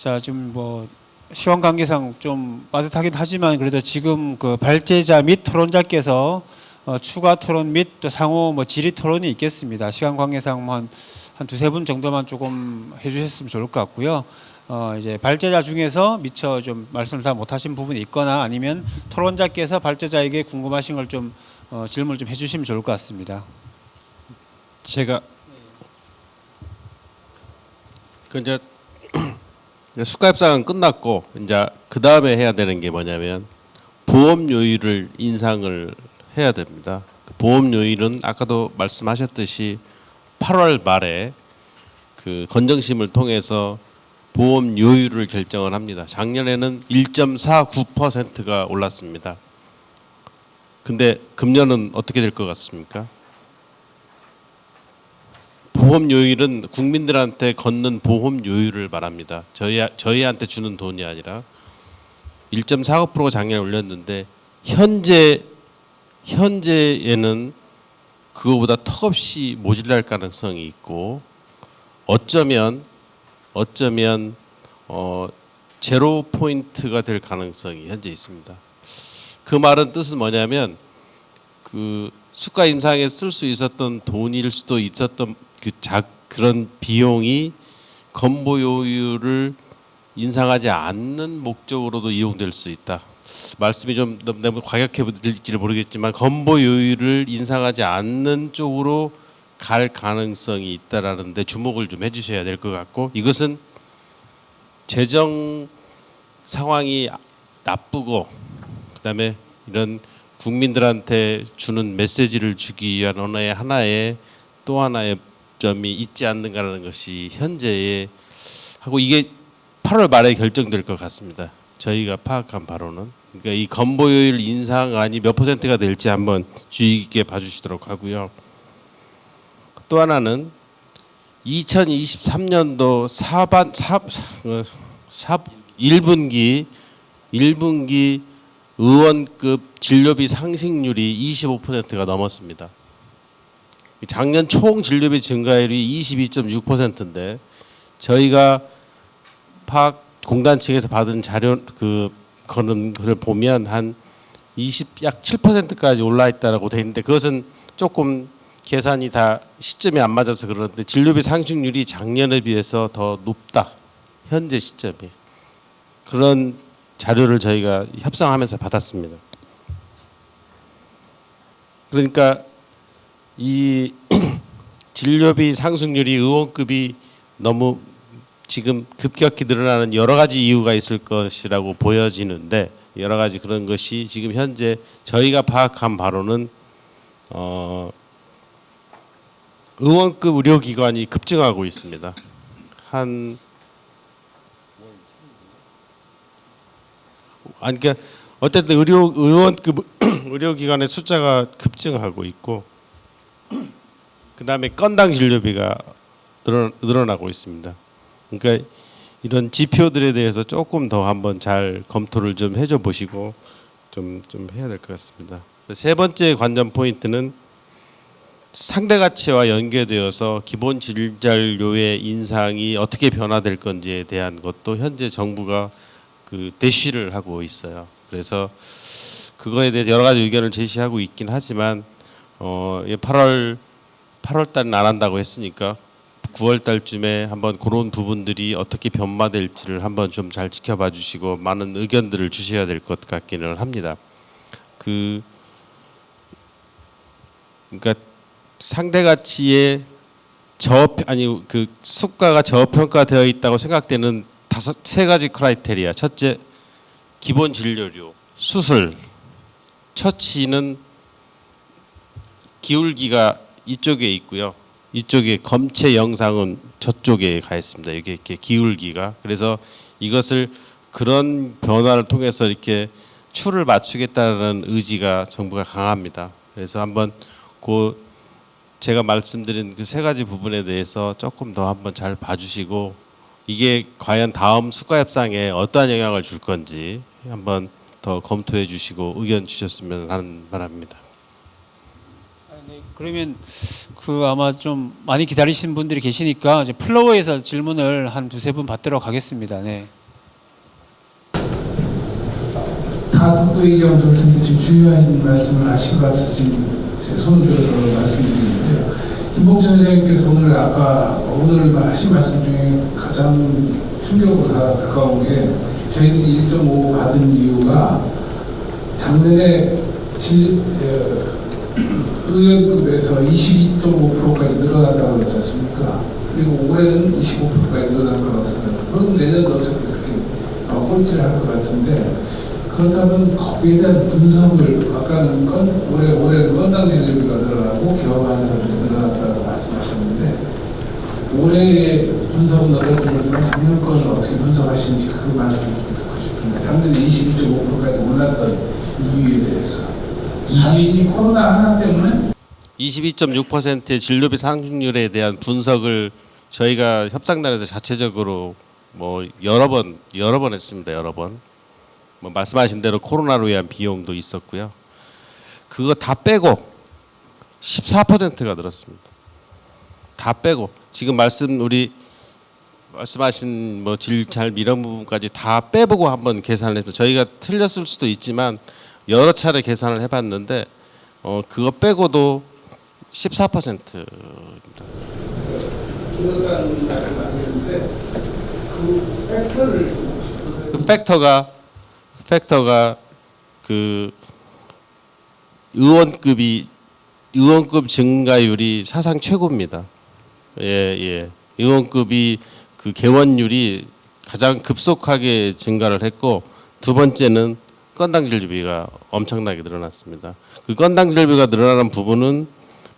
자, 지금 뭐 시간 관계상 좀 빠듯하긴 하지만 그래도 지금 그 발제자 및 토론자께서 추가 토론 및 또 상호 뭐 질의 토론이 있겠습니다. 시간 관계상 한 두세 분 정도만 조금 해주셨으면 좋을 것 같고요. 이제 발제자 중에서 미처 좀 말씀을 다 못하신 부분이 있거나 아니면 토론자께서 발제자에게 궁금하신 걸 좀 질문을 좀 해주시면 좋을 것 같습니다. 제가 그 이제 수가 협상은 끝났고 이제 그 다음에 해야 되는 게 뭐냐면 보험 요율을 인상을 해야 됩니다. 보험 요율은 아까도 말씀하셨듯이 8월 말에 그 건정심을 통해서 보험 요율을 결정을 합니다. 작년에는 1.49%가 올랐습니다. 근데 금년은 어떻게 될 것 같습니까? 보험 요율은 국민들한테 걷는 보험 요율을 말합니다. 저희한테 주는 돈이 아니라 1.45%가 작년에 올렸는데 현재에는 그거보다 턱없이 모자랄 가능성이 있고 어쩌면 제로 포인트가 될 가능성이 현재 있습니다. 그 말은 뜻은 뭐냐면 그 수가 인상에 쓸 수 있었던 돈일 수도 있었던 그런 비용이 건보료율을 인상하지 않는 목적으로도 이용될 수 있다. 말씀이 좀 너무 과격해 보일지 모르겠지만 건보료율을 인상하지 않는 쪽으로 갈 가능성이 있다라는 데 주목을 좀 해주셔야 될 것 같고 이것은 재정 상황이 나쁘고 그다음에 이런 국민들한테 주는 메시지를 주기 위한 하나의 또 하나의 점이 있지 않는가라는 것이 현재의 하고 이게 8월 말에 결정될 것 같습니다. 저희가 파악한 바로는 그러니까 이 건보료율 인상안이 몇 퍼센트가 될지 한번 주의 깊게 봐주시도록 하고요. 또 하나는 2023년도 1분기 의원급 진료비 상승률이 25%가 넘었습니다. 작년 총 진료비 증가율이 22.6%인데 저희가 공단 측에서 받은 자료 그거를 보면 약 7%까지 올라 있다라고 돼 있는데 그것은 조금 계산이 다 시점이 안 맞아서 그러는데 진료비 상승률이 작년에 비해서 더 높다. 현재 시점이. 그런 자료를 저희가 협상하면서 받았습니다. 그러니까 이 진료비 상승률이 의원급이 너무 지금 급격히 늘어나는 여러 가지 이유가 있을 것이라고 보여지는데 여러 가지 그런 것이 지금 현재 저희가 파악한 바로는 의원급 의료기관이 급증하고 있습니다. 그러니까 어쨌든 의원급 의료기관의 숫자가 급증하고 있고 그다음에 건당 진료비가 늘어나고 있습니다. 그러니까 이런 지표들에 대해서 조금 더 한번 잘 검토를 좀 해줘 보시고 좀 해야 될 것 같습니다. 세 번째 관전 포인트는 상대 가치와 연계되어서 기본 질병료의 인상이 어떻게 변화될 건지에 대한 것도 현재 정부가 그 대시를 하고 있어요. 그래서 그거에 대해서 여러 가지 의견을 제시하고 있긴 하지만 8월 달은 안 한다고 했으니까 9월 달쯤에 한번 그런 부분들이 어떻게 변화될지를 한번 좀 잘 지켜봐 주시고 많은 의견들을 주셔야 될 것 같기는 합니다. 그러니까 상대 가치에 그 수가가 저평가되어 있다고 생각되는 세 가지 크라이테리아. 첫째, 기본 진료료, 수술, 처치는 기울기가 이쪽에 있고요. 이쪽에 검체 영상은 저쪽에 가 있습니다. 이게 이렇게 기울기가. 그래서 이것을 그런 변화를 통해서 이렇게 추를 맞추겠다는 의지가 정부가 강합니다. 그래서 한번 제가 말씀드린 그 세 가지 부분에 대해서 조금 더 한번 잘 봐주시고 이게 과연 다음 수가 협상에 어떠한 영향을 줄 건지 한번 더 검토해 주시고 의견 주셨으면 하는 바랍니다. 그러면 그 아마 좀 많이 기다리신 분들이 계시니까 이제 플로어에서 질문을 한 두세 분 받도록 하겠습니다. 네. 다 듣고 얘기하면 좋을 텐데 지금 중요한 말씀을 하신 것 같아서 지금 제 손을 들어서 말씀드리는데요. 김봉천 회장님께서 오늘 하신 말씀 중에 가장 충격으로 다가온 게 저희들이 1.5 받은 이유가 작년에 의원급에서 22.5%까지 늘어났다고 그랬지 않습니까? 그리고 올해는 25%까지 늘어날 거라고 생각합니다. 그럼 내년도 어차피 그렇게 꼴찌를 할 것 같은데, 그렇다면 거기에 대한 분석을 아까는 올해는 건당 진료비가 늘어나고 개업하는 사람들이 늘어났다고 말씀하셨는데, 올해의 분석은 어떨지 모르지만 작년 거는 어떻게 분석하시는지 그 말씀을 좀 듣고 싶습니다. 작년에 22.5%까지 올랐던 이유에 대해서. 단순히 코로나 하나 때문에 22.6%의 진료비 상승률에 대한 분석을 저희가 협상단에서 자체적으로 뭐 여러 번 했습니다. 여러 번. 뭐 말씀하신 대로 코로나로 위한 비용도 있었고요. 그거 다 빼고 14%가 늘었습니다. 다 빼고 지금 말씀하신 뭐 질잘 이런 부분까지 다 빼보고 한번 계산을 했습니다. 저희가 틀렸을 수도 있지만 여러 차례 계산을 해봤는데 그거 빼고도 14%입니다. 그렇다는 말씀 하셨는데 그 팩터를 그 팩터가 그 의원급 증가율이 사상 최고입니다. 예. 의원급이 그 개원율이 가장 급속하게 증가를 했고, 두 번째는 건당 진료비가 엄청나게 늘어났습니다. 그 건당 진료비가 늘어나는 부분은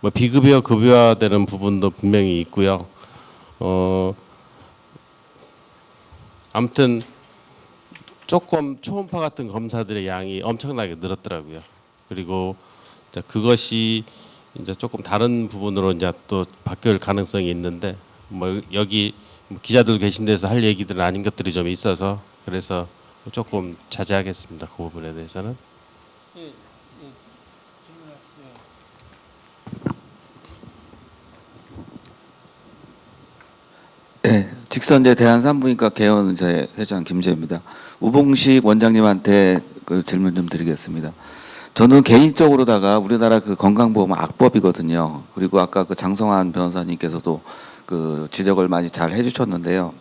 뭐 비급여 급여화되는 부분도 분명히 있고요. 아무튼 조금 초음파 같은 검사들의 양이 엄청나게 늘었더라고요. 그리고 이제 그것이 이제 조금 다른 부분으로 이제 또 바뀔 가능성이 있는데, 뭐 여기 기자들 계신 데서 할 얘기들은 아닌 것들이 좀 있어서 그래서 조금 자제하겠습니다. 그 부분에 대해서는. 네, 직선제 대한산부인과 개원제 회장 김재입니다. 우봉식 원장님한테 그 질문 좀 드리겠습니다. 저는 개인적으로다가 우리나라 그 건강보험 악법이거든요. 그리고 아까 그 장성환 변호사님께서도 그 지적을 많이 잘 해주셨는데요.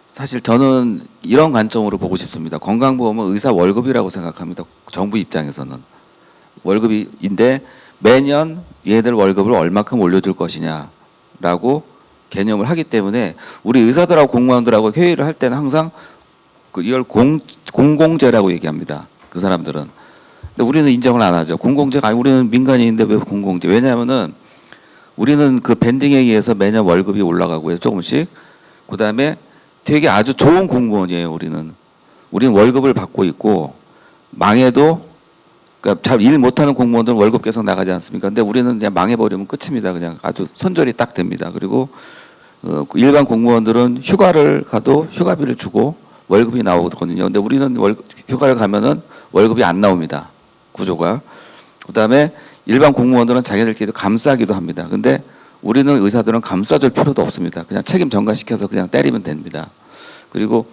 사실 저는 이런 관점으로 보고 싶습니다. 건강보험은 의사 월급이라고 생각합니다. 정부 입장에서는 월급인데 매년 얘들 월급을 얼마큼 올려줄 것이냐라고 개념을 하기 때문에 우리 의사들하고 공무원들하고 회의를 할 때는 항상 이걸 공공재라고 얘기합니다. 그 사람들은. 근데 우리는 인정을 안 하죠. 공공재가 아니 우리는 민간인인데 왜 공공재? 왜냐하면은 우리는 그 밴딩에 의해서 매년 월급이 올라가고요. 조금씩. 그다음에 되게 아주 좋은 공무원이에요. 우리는 월급을 받고 있고 망해도 그러니까 잘 일 못하는 공무원들은 월급 계속 나가지 않습니까? 근데 우리는 그냥 망해버리면 끝입니다. 그냥 아주 손절이 딱 됩니다. 그리고 일반 공무원들은 휴가를 가도 휴가비를 주고 월급이 나오거든요. 근데 우리는 휴가를 가면은 월급이 안 나옵니다. 구조가. 그다음에 일반 공무원들은 자기들끼리 감싸기도 합니다. 근데 우리는 의사들은 감싸줄 필요도 없습니다. 그냥 책임 전가시켜서 그냥 때리면 됩니다. 그리고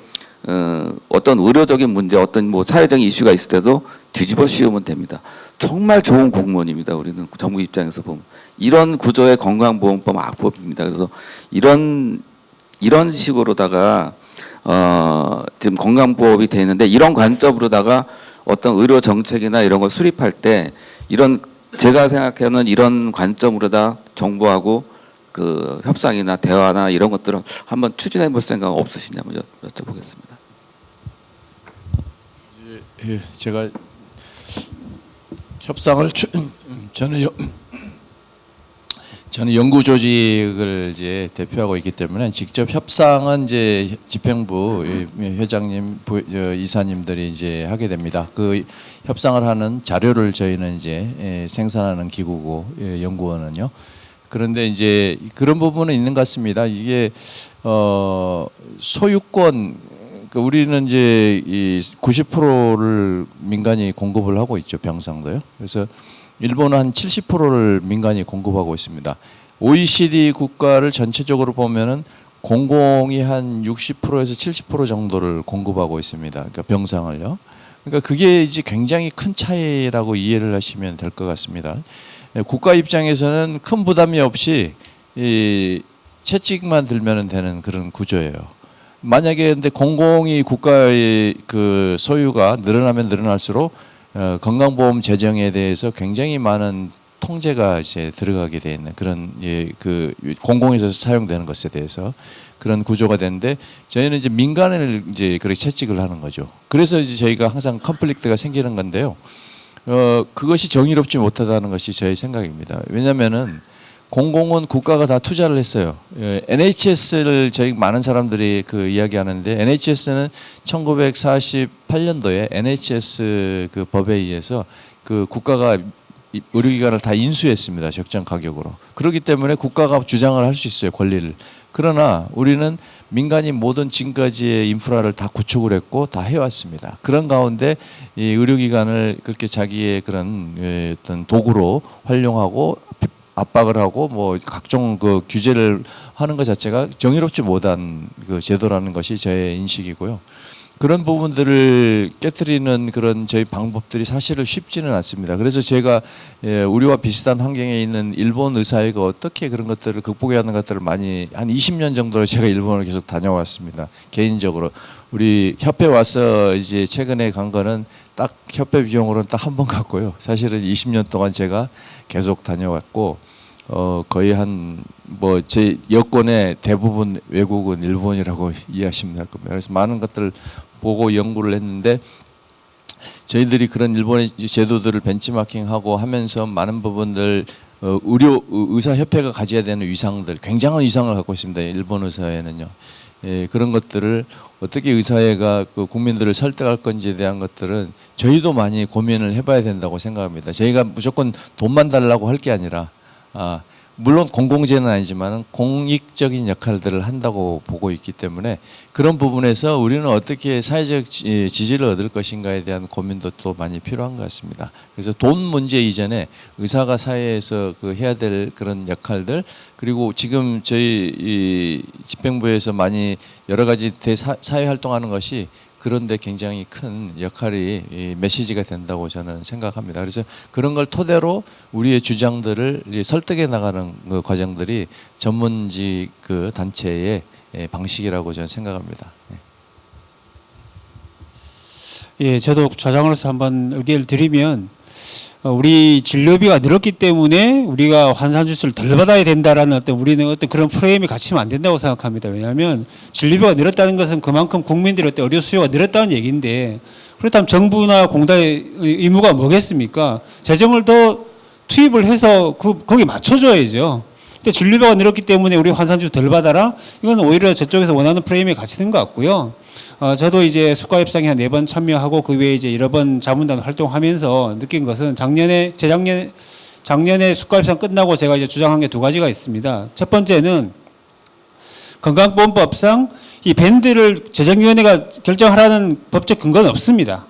어떤 의료적인 문제, 어떤 뭐 사회적인 이슈가 있을 때도 뒤집어 씌우면 됩니다. 정말 좋은 공무원입니다. 우리는 정부 입장에서 보면 이런 구조의 건강보험법 악법입니다. 그래서 이런 식으로다가 지금 건강보험이 돼 있는데 이런 관점으로다가 어떤 의료 정책이나 이런 걸 수립할 때 이런 제가 생각하는 이런 관점으로다 정부하고 그 협상이나 대화나 이런 것들을 한번 추진해 볼 생각 없으시냐면 여쭤보겠습니다. 예, 제가 협상을 저는 연구 조직을 이제 대표하고 있기 때문에 직접 협상은 이제 집행부 회장님, 이사님들이 이제 하게 됩니다. 그 협상을 하는 자료를 저희는 이제 생산하는 기구고 연구원은요. 그런데 이제 그런 부분은 있는 것 같습니다. 이게 소유권 우리는 이제 이 90%를 민간이 공급을 하고 있죠. 병상도요. 그래서 일본은 한 70%를 민간이 공급하고 있습니다. OECD 국가를 전체적으로 보면은 공공이 한 60%에서 70% 정도를 공급하고 있습니다. 그러니까 병상을요. 그러니까 그게 이제 굉장히 큰 차이라고 이해를 하시면 될 것 같습니다. 국가 입장에서는 큰 부담이 없이 이 채찍만 들면 되는 그런 구조예요. 만약에 근데 공공이 국가의 그 소유가 늘어나면 늘어날수록 건강보험 재정에 대해서 굉장히 많은 통제가 이제 들어가게 돼 있는 그런 그 공공에서 사용되는 것에 대해서 그런 구조가 되는데 저희는 이제 민간을 이제 그렇게 채찍을 하는 거죠. 그래서 이제 저희가 항상 컨플릭트가 생기는 건데요. 그것이 정의롭지 못하다는 것이 저의 생각입니다. 왜냐하면은 공공은 국가가 다 투자를 했어요. NHS를 저희 많은 사람들이 그 이야기하는데 NHS는 1948년도에 NHS 그 법에 의해서 그 국가가 의료기관을 다 인수했습니다. 적정 가격으로. 그렇기 때문에 국가가 주장을 할 수 있어요. 권리를. 그러나 우리는 민간이 모든 지금까지의 인프라를 다 구축을 했고 다 해왔습니다. 그런 가운데 이 의료기관을 그렇게 자기의 그런 어떤 도구로 활용하고 압박을 하고 뭐 각종 그 규제를 하는 것 자체가 정의롭지 못한 그 제도라는 것이 저의 인식이고요. 그런 부분들을 깨트리는 그런 저희 방법들이 사실은 쉽지는 않습니다. 그래서 제가 우리와 비슷한 환경에 있는 일본 의사회가 어떻게 그런 것들을 극복해야 하는 것들을 많이 한 20년 정도로 제가 일본을 계속 다녀왔습니다. 개인적으로 우리 협회 와서 이제 최근에 간 거는 딱 협회 비용으로는 딱 한 번 갔고요. 사실은 20년 동안 제가 계속 다녀왔고 거의 한 뭐 제 여권의 대부분 외국은 일본이라고 이해하시면 될 겁니다. 그래서 많은 것들을 보고 연구를 했는데 저희들이 그런 일본의 제도들을 벤치마킹하고 하면서 많은 부분들 의사협회가 가져야 되는 위상들, 굉장한 위상을 갖고 있습니다. 일본 의사회는요. 그런 것들을 어떻게 의사회가 그 국민들을 설득할 건지에 대한 것들은 저희도 많이 고민을 해봐야 된다고 생각합니다. 저희가 무조건 돈만 달라고 할 게 아니라 물론 공공재는 아니지만 공익적인 역할들을 한다고 보고 있기 때문에 그런 부분에서 우리는 어떻게 사회적 지지를 얻을 것인가에 대한 고민도 또 많이 필요한 것 같습니다. 그래서 돈 문제 이전에 의사가 사회에서 그 해야 될 그런 역할들 그리고 지금 저희 이 집행부에서 많이 여러 가지 사회 활동하는 것이 그런데 굉장히 큰 역할이 메시지가 된다고 저는 생각합니다. 그래서 그런 걸 토대로 우리의 주장들을 설득해 나가는 그 과정들이 전문직 그 단체의 방식이라고 저는 생각합니다. 예, 저도 좌장으로서 한번 의견을 드리면 우리 진료비가 늘었기 때문에 우리가 환산 주수를 덜 받아야 된다라는 우리는 어떤 그런 프레임이 갇히면 안 된다고 생각합니다. 왜냐하면 진료비가 늘었다는 것은 그만큼 국민들의 어떤 의료 수요가 늘었다는 얘기인데 그렇다면 정부나 공단의 의무가 뭐겠습니까? 재정을 더 투입을 해서 거기 맞춰줘야죠. 근데 진료비가 늘었기 때문에 우리 환산 주수 덜 받아라? 이건 오히려 저쪽에서 원하는 프레임에 갇히는 것 같고요. 저도 이제 수가협상에 한 4번 참여하고 그 외에 이제 여러 번 자문단 활동하면서 느낀 것은 작년에 수가협상 끝나고 제가 이제 주장한 게 2가지가 있습니다. 첫 번째는 건강보험법상 이 밴드를 재정위원회가 결정하라는 법적 근거는 없습니다.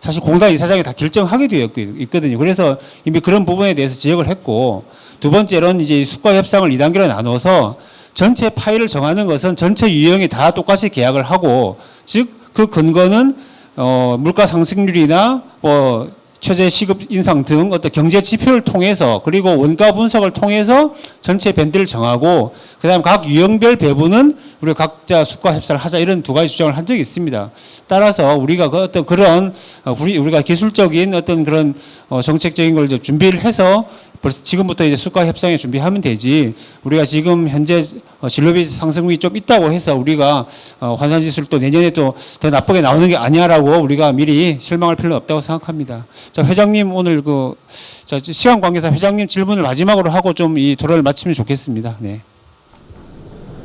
사실 공단 이사장이 다 결정하게 되어 있거든요. 그래서 이미 그런 부분에 대해서 지적을 했고 두 번째로는 이제 수가협상을 2단계로 나눠서 전체 파일을 정하는 것은 전체 유형이 다 똑같이 계약을 하고 즉 그 근거는 물가 상승률이나 뭐 최저 시급 인상 등 어떤 경제 지표를 통해서 그리고 원가 분석을 통해서 전체 밴드를 정하고 그다음 각 유형별 배분은 우리 각자 수가 협상을 하자 이런 2가지 주장을 한 적이 있습니다. 따라서 우리가 그 어떤 그런 우리가 기술적인 어떤 그런 정책적인 걸 이제 준비를 해서 벌써 지금부터 이제 수가 협상에 준비하면 되지 우리가 지금 현재 진료비 상승률이 좀 있다고 해서 우리가 환산 지수를 또 내년에 또 더 나쁘게 나오는 게 아니야라고 우리가 미리 실망할 필요는 없다고 생각합니다. 자, 회장님 오늘 시간 관계상 회장님 질문을 마지막으로 하고 좀 이 토론을 마치면 좋겠습니다. 네.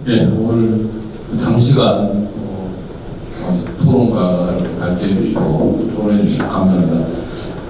네, 오늘 장시간 토론과 이렇게 발제해 주시고 토론해 주셔서 감사합니다.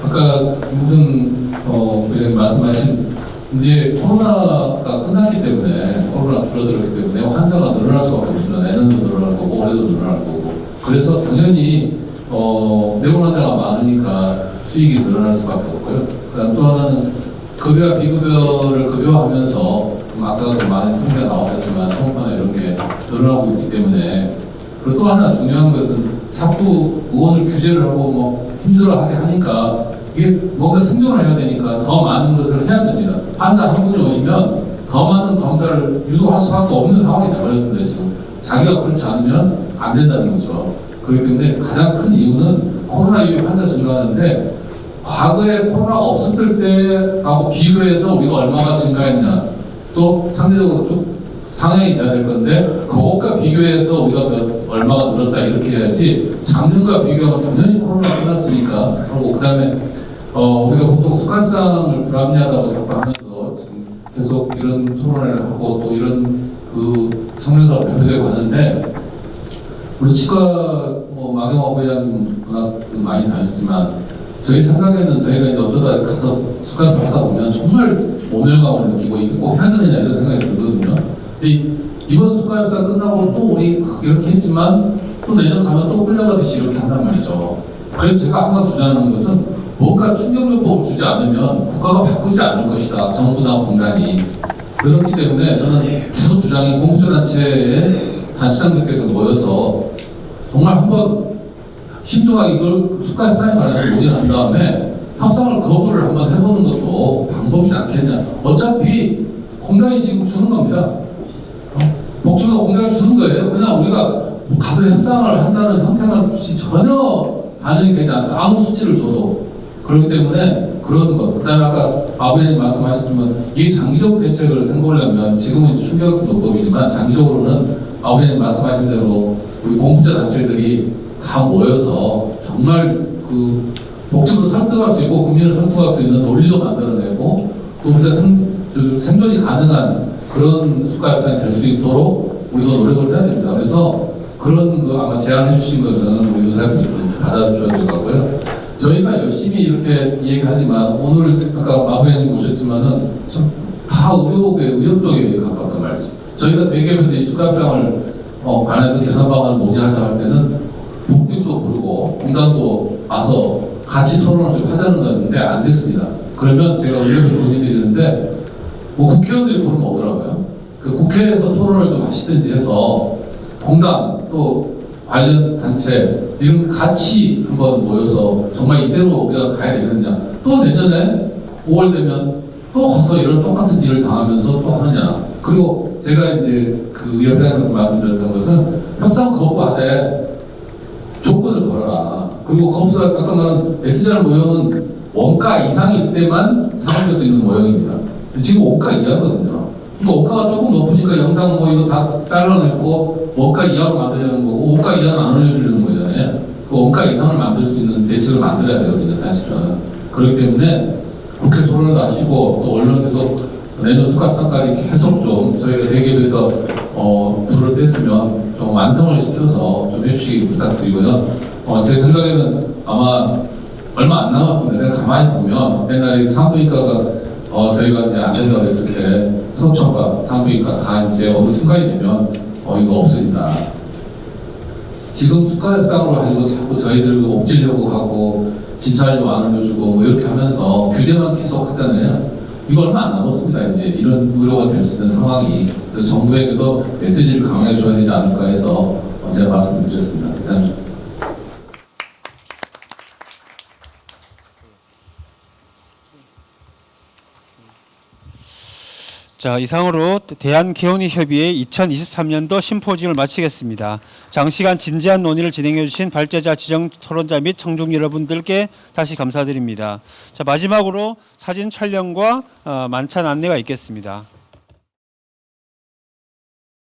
아까 모든 의원님 말씀하신 이제 코로나가 끝났기 때문에 코로나 줄어들었기 때문에 환자가 늘어날 수밖에 없습니다. 내년도 늘어날 거고 올해도 늘어날 거고 그래서 당연히 내원 환자가 많으니까 수익이 늘어날 수밖에 없고요. 그다음 또 하나는 급여와 비급여를 급여하면서 아까도 많은 통계가 나왔었지만 통화나 이런 게 늘어나고 있기 때문에, 그리고 또 하나 중요한 것은 자꾸 의원을 규제를 하고 뭐 힘들어하게 하니까 이게 뭔가 생존을 해야 되니까 더 많은 것을 해야 됩니다. 환자 한 분이 오시면 더 많은 검사를 유도할 수밖에 없는 상황이 되어버렸습니다. 지금 자기가 그렇지 않으면 안 된다는 거죠. 그렇기 때문에 가장 큰 이유는 코로나 이후에 환자 증가하는데, 과거에 코로나가 없었을 때하고 비교해서 우리가 얼마가 증가했냐, 또 상대적으로 쭉 상향이 돼야 될 건데 그것과 비교해서 우리가 얼마가 늘었다 이렇게 해야지, 작년과 비교하면 당연히 코로나가 끝났으니까. 그리고 그다음에 우리가 보통 수감상을 불합리하다고 자꾸 하면서 지금 계속 이런 토론을 하고 또 이런 그 성명서가 발표되고 하는데, 우리 치과 뭐 마경화 부회장님 워낙 많이 다녔지만 저희 생각에는 저희가 이제 어쩌다 가서 수감사 하다 보면 정말 모멸감을 느끼고 이게 꼭 해야 되느냐 이런 생각이 들거든요. 근데 이번 수감사 끝나고 또 우리 이렇게 했지만 또 내년 가면 또 끌려가듯이 이렇게 한단 말이죠. 그래서 제가 항상 주장하는 것은 뭔가 충격요법을 주지 않으면 국가가 바꾸지 않을 것이다, 정부나 공단이. 그렇기 때문에 저는 계속 주장이 공공단체의 단체장들께서 모여서 정말 한번 신중하게 이걸 수가 협상에 관해서 논의를 한 다음에 협상을 거부를 한번 해보는 것도 방법이지 않겠냐. 어차피 공단이 지금 주는 겁니다. 복지가 공단이 주는 거예요. 그냥 우리가 가서 협상을 한다는 형태만 없이 전혀 반영이 되지 않습니다. 아무 수치를 줘도. 그렇기 때문에 그런 것. 그 다음에 아까 아버님 말씀하셨지만 이 장기적 대책을 생각하려면 지금은 이제 충격요법이지만 장기적으로는 아버님 말씀하신 대로 우리 공급자 단체들이 다 모여서 정말 그 복지를 설득할 수 있고 국민을 설득할 수 있는 논리도 만들어내고 또 우리가 생존이 가능한 그런 수가 협상이 될 수 있도록 우리가 노력을 해야 됩니다. 그래서 그런 거 아마 제안해 주신 것은 우리 의사분들이 받아줘야 될 거고요. 저희가 열심히 이렇게 얘기하지만 오늘 아까 마부장님 오셨지만은 좀 다 의료의 의협적에 가깝단 말이죠. 저희가 대기업에서 이 수가 협상을 관해서 개선 방안을 논의하자 할 때는 복지부도 부르고 공단도 와서 같이 토론을 좀 하자는 거였는데 안 됐습니다. 그러면 제가 의견을 건의드리는데 뭐 국회의원들이 부르면 오더라고요. 그 국회에서 토론을 좀 하시든지 해서 공단 또 관련 단체 이런 같이 한번 모여서 정말 이대로 우리가 가야 되겠느냐. 또 내년에 5월 되면 또 가서 이런 똑같은 일을 당하면서 또 하느냐. 그리고 제가 이제 그 위원장님한테 말씀드렸던 것은 협상 거부하되 조건을 걸어라. 그리고 검사 아까 말한 SGR 모형은 원가 이상일 때만 상업될 수 있는 모형입니다. 지금 원가 이하거든요. 그러니까 원가가 조금 높으니까 영상 뭐 이거 다 잘라내고 원가 이하로 만들려는 거고 원가 이하는 안 올려주려는 거잖아요. 그 원가 이상을 만들 수 있는 대책을 만들어야 되거든요, 사실은. 그렇기 때문에 국회 토론을 하시고 또 언론 계속 내년 수갑상까지 계속 좀 저희가 대기업에서 불을 뗐으면 좀 완성을 시켜서 좀 해주시기 부탁드리고요. 제 생각에는 아마 얼마 안 남았습니다. 제가 가만히 보면 옛날에 산부인과가 저희가 이제 안 된다고 했을 때 소청과 산부인과 다 이제 어느 순간이 되면 이거 없어진다. 지금 수가 협상으로 가지고 자꾸 저희들 옥죄려고 하고 진찰료 안 올려주고 뭐 이렇게 하면서 규제만 계속 하잖아요. 이거 얼마 안 남았습니다. 이제 이런 의료가 될 수 있는 상황이. 정부에게도 메시지를 강하게 줘야 되지 않을까 해서 제가 말씀드렸습니다. 이상입니다. 자, 이상으로 대한개원의협의회 2023년도 심포지움을 마치겠습니다. 장시간 진지한 논의를 진행해 주신 발제자, 지정 토론자 및 청중 여러분들께 다시 감사드립니다. 자, 마지막으로 사진 촬영과 만찬 안내가 있겠습니다.